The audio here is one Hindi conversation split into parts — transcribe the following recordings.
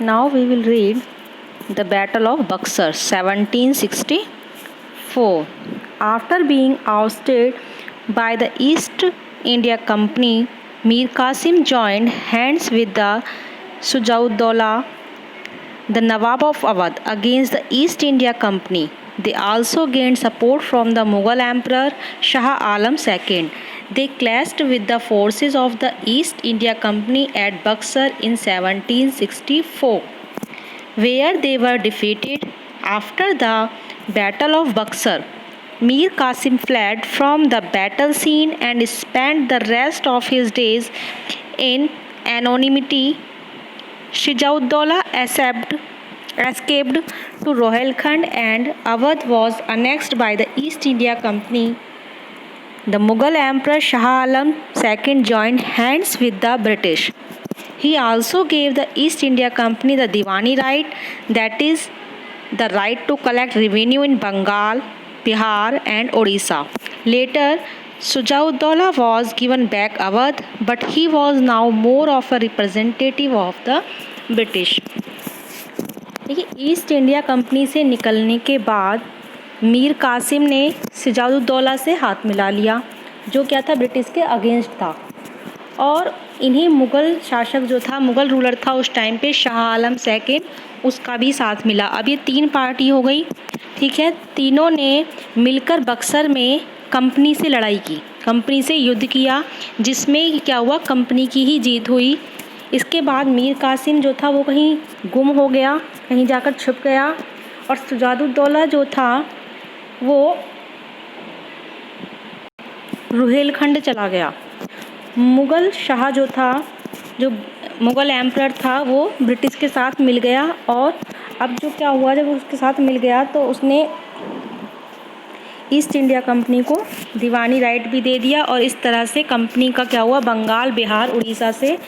Now we will read the Battle of Buxar 1764. After being ousted by the East India Company, Mir Qasim joined hands with the Sujauddaulah, the Nawab of Awadh, against the East India Company. They also gained support from the Mughal Emperor Shah Alam II. They clashed with the forces of the East India Company at Buxar in 1764, where they were defeated. After the Battle of Buxar, Mir Qasim fled from the battle scene and spent the rest of his days in anonymity. Sujauddaulah escaped to Rohilkhand and Awadh was annexed by the East India Company. The Mughal Emperor Shah Alam II joined hands with the British. He also gave the East India Company the Diwani right, that is, the right to collect revenue in Bengal, Bihar and Odisha. Later, Sujauddaulah was given back Awadh, but he was now more of a representative of the British. देखिए, ईस्ट इंडिया कंपनी से निकलने के बाद मीर कासिम ने सिजाउद्दौला से हाथ मिला लिया, जो क्या था, ब्रिटिश के अगेंस्ट था। और इन्हीं मुग़ल शासक जो था, मुग़ल रूलर था उस टाइम पे शाह आलम सेकंड, उसका भी साथ मिला। अब ये तीन पार्टी हो गई, ठीक है। तीनों ने मिलकर बक्सर में कंपनी से लड़ाई की, कंपनी से युद्ध किया, जिसमें क्या हुआ, कंपनी की ही जीत हुई। इसके बाद मीर कासिम जो था वो कहीं गुम हो गया, कहीं जाकर छुप गया, और सुजाउद्दौला जो था वो रुहेलखंड चला गया। मुग़ल शाह जो था, जो मुग़ल एम्परर था, वो ब्रिटिश के साथ मिल गया। और अब जो क्या हुआ, जब उसके साथ मिल गया तो उसने ईस्ट इंडिया कंपनी को दीवानी राइट भी दे दिया, और इस तरह से कंपनी का क्या हुआ, बंगाल, बिहार, उड़ीसा से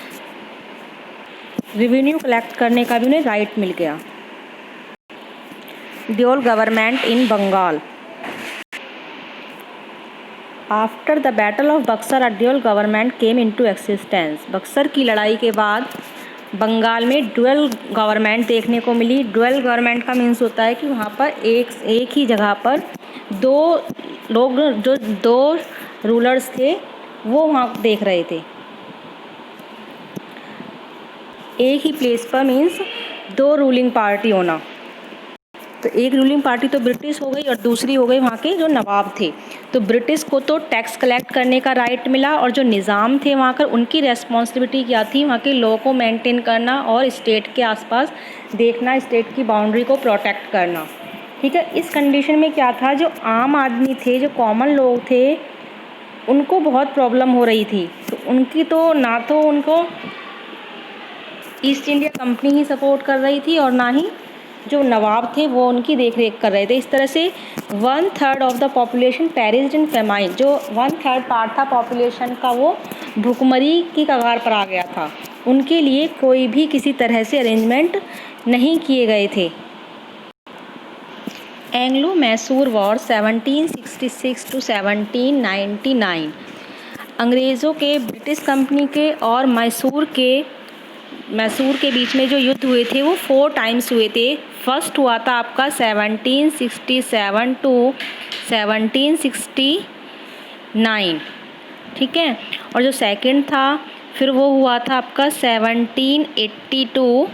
रेवेन्यू कलेक्ट करने का भी उन्हें राइट मिल गया। Dual government in Bengal. After the battle of Buxar a dual government came into existence. Buxar की लड़ाई के बाद बंगाल में ड्यूल गवर्नमेंट देखने को मिली। ड्यूल गवर्नमेंट का मीन्स होता है कि वहाँ पर एक ही जगह पर दो लोग, जो दो रूलर्स थे, वो वहाँ देख रहे थे। एक ही प्लेस पर मीन्स दो रूलिंग पार्टी होना। तो एक रूलिंग पार्टी तो ब्रिटिश हो गई और दूसरी हो गई वहाँ के जो नवाब थे। तो ब्रिटिश को तो टैक्स कलेक्ट करने का राइट मिला, और जो निज़ाम थे वहाँ का, उनकी रेस्पॉन्सिबिलिटी क्या थी, वहाँ के लॉ को मेंटेन करना और स्टेट के आसपास देखना, स्टेट की बाउंड्री को प्रोटेक्ट करना, ठीक है। इस कंडीशन में क्या था, जो आम आदमी थे, जो कॉमन लोग थे, उनको बहुत प्रॉब्लम हो रही थी। तो उनकी तो ना तो उनको ईस्ट इंडिया कंपनी ही सपोर्ट कर रही थी, और ना ही जो नवाब थे वो उनकी देख रेख कर रहे थे। इस तरह से 1/3 of the population perished in famine. जो 1/3 पार्ट था पॉपुलेशन का, वो भूखमरी की कगार पर आ गया था। उनके लिए कोई भी किसी तरह से अरेंजमेंट नहीं किए गए थे। Anglo Mysore war 1766 to 1799। अंग्रेज़ों के, ब्रिटिश कंपनी के और मैसूर के बीच में जो युद्ध हुए थे वो 4 टाइम्स हुए थे। फर्स्ट हुआ था आपका 1767 to 1769, ठीक है। और जो सेकंड था फिर वो हुआ था आपका 1780 to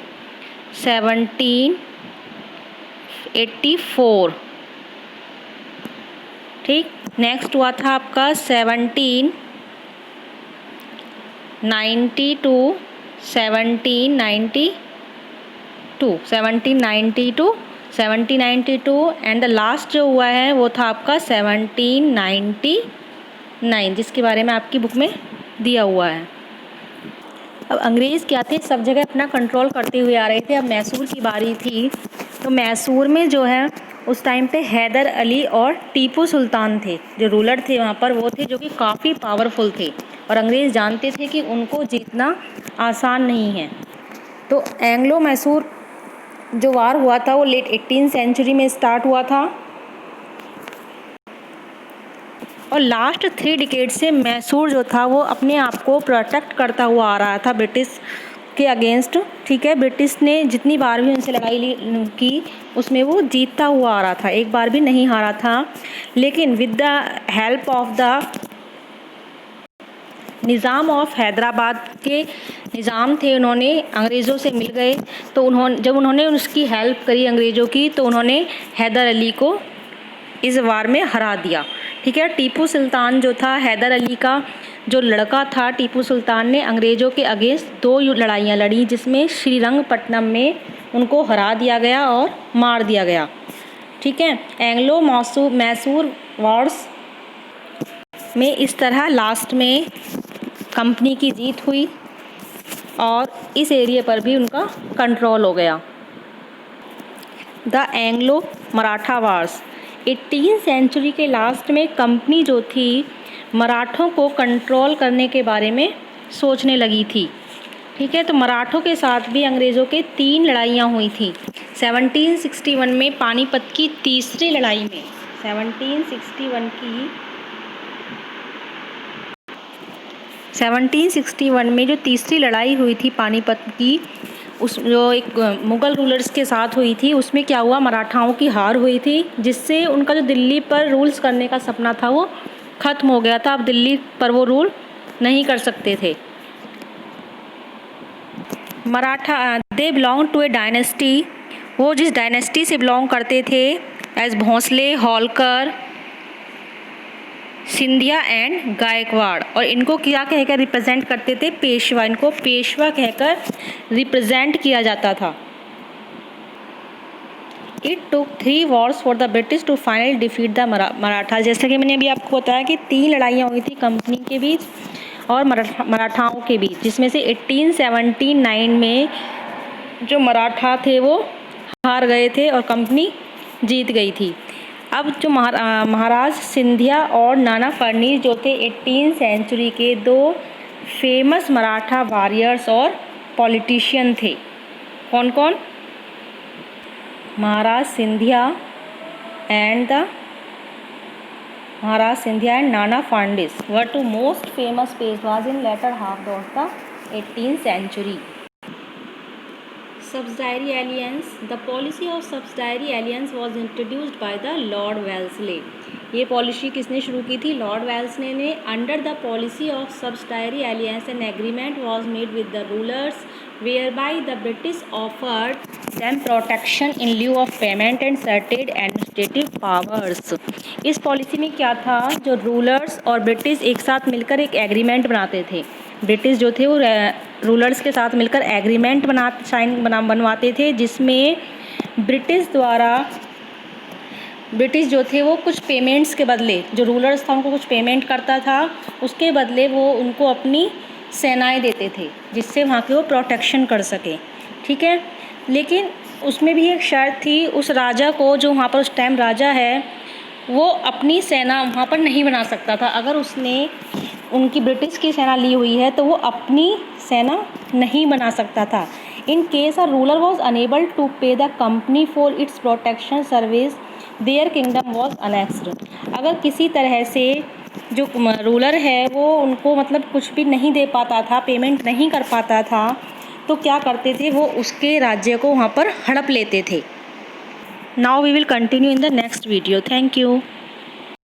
1784, ठीक। नेक्स्ट हुआ था आपका 1790 to 1792 एंड द लास्ट जो हुआ है वो था आपका 1799, जिसके बारे में आपकी बुक में दिया हुआ है। अब अंग्रेज़ क्या थे, सब जगह अपना कंट्रोल करते हुए आ रहे थे। अब मैसूर की बारी थी, तो मैसूर में जो है उस टाइम पे हैदर अली और टीपू सुल्तान थे, जो रूलर थे वहाँ पर, वो थे जो कि काफ़ी पावरफुल थे, और अंग्रेज़ जानते थे कि उनको जीतना आसान नहीं है। तो एंग्लो मैसूर जो वार हुआ था वो लेट 18th सेंचुरी में स्टार्ट हुआ था, और लास्ट 3 डिकेड से मैसूर जो था वो अपने आप को प्रोटेक्ट करता हुआ आ रहा था ब्रिटिश के अगेंस्ट, ठीक है, ब्रिटिश ने जितनी बार भी उनसे लड़ाई की उसमें वो जीतता हुआ आ रहा था, एक बार भी नहीं हारा था। लेकिन with the help of the Nizam of Hyderabad के निज़ाम थे, उन्होंने अंग्रेज़ों से मिल गए, तो जब उन्होंने उसकी हेल्प करी अंग्रेज़ों की, तो उन्होंने हैदर अली को इस वार में हरा दिया, ठीक है। टीपू सुल्तान जो था, हैदर अली का जो लड़का था टीपू सुल्तान ने अंग्रेज़ों के अगेंस्ट 2 लड़ाइयाँ लड़ी, जिसमें श्रीरंगपट्टनम में उनको हरा दिया गया और मार दिया गया, ठीक है। एंग्लो मैसूर वॉर्स में इस तरह लास्ट में कंपनी की जीत हुई और इस एरिया पर भी उनका कंट्रोल हो गया। द एंग्लो मराठा वार्स 18वीं सेंचुरी के लास्ट में कंपनी जो थी मराठों को कंट्रोल करने के बारे में सोचने लगी थी, ठीक है। तो मराठों के साथ भी अंग्रेज़ों के 3 लड़ाइयाँ हुई थी। 1761 में पानीपत की तीसरी लड़ाई में 1761 में जो तीसरी लड़ाई हुई थी पानीपत की, उस जो एक मुग़ल रूलर्स के साथ हुई थी, उसमें क्या हुआ, मराठाओं की हार हुई थी, जिससे उनका जो दिल्ली पर रूल्स करने का सपना था वो ख़त्म हो गया था। अब दिल्ली पर वो रूल नहीं कर सकते थे। Maratha they belong to a dynasty, वो जिस डायनेस्टी से बिलोंग करते थे एज भोंसले, होलकर, सिंधिया एंड गायकवाड़, और इनको क्या कहकर रिप्रेजेंट करते थे, पेशवा, इनको पेशवा कहकर रिप्रेजेंट किया जाता था। It took 3 wars for the British to finally defeat the Maratha. जैसे कि मैंने अभी आपको बताया कि 3 लड़ाइयाँ हुई थी कंपनी के बीच और मराठाओं के बीच, जिसमें से 1879 में जो मराठा थे वो हार गए थे और कंपनी जीत गई थी। अब जो महाराज सिंधिया और नाना फर्नीस जो थे 18वीं सेंचुरी के 2 फेमस मराठा वॉरियर्स और पॉलिटिशियन थे। कौन कौन? महाराज Scindia and Nana फर्नीस were 2 most famous पेशवाज in latter half of the 18th century. Subsidiary alliance. The policy of subsidiary alliance was introduced by the Lord Wellesley. ये पॉलिसी किसने शुरू की थी? लॉर्ड वेल्सले ने। Under the policy of subsidiary alliance an agreement was made with the rulers whereby the British offered them protection in lieu of payment and certain administrative powers. इस पॉलिसी में क्या था, जो रूलर्स और ब्रिटिश एक साथ मिलकर एक एग्रीमेंट बनाते थे। ब्रिटिश जो थे वो रूलर्स के साथ मिलकर एग्रीमेंट बनवाते थे, जिसमें ब्रिटिश जो थे वो कुछ पेमेंट्स के बदले, जो रूलर्स था उनको कुछ पेमेंट करता था, उसके बदले वो उनको अपनी सेनाएं देते थे, जिससे वहाँ के वो प्रोटेक्शन कर सके, ठीक है। लेकिन उसमें भी एक शर्त थी, उस राजा को, जो वहाँ पर उस टाइम राजा है, वो अपनी सेना वहाँ पर नहीं बना सकता था। अगर उसने उनकी ब्रिटिश की सेना ली हुई है तो वो अपनी सेना नहीं बना सकता था। In case a ruler was unable to pay the company for its protection service their kingdom was annexed. अगर किसी तरह से जो रूलर है वो उनको मतलब कुछ भी नहीं दे पाता था, पेमेंट नहीं कर पाता था, तो क्या करते थे, वो उसके राज्य को वहाँ पर हड़प लेते थे। Now we will continue in the next video. Thank you.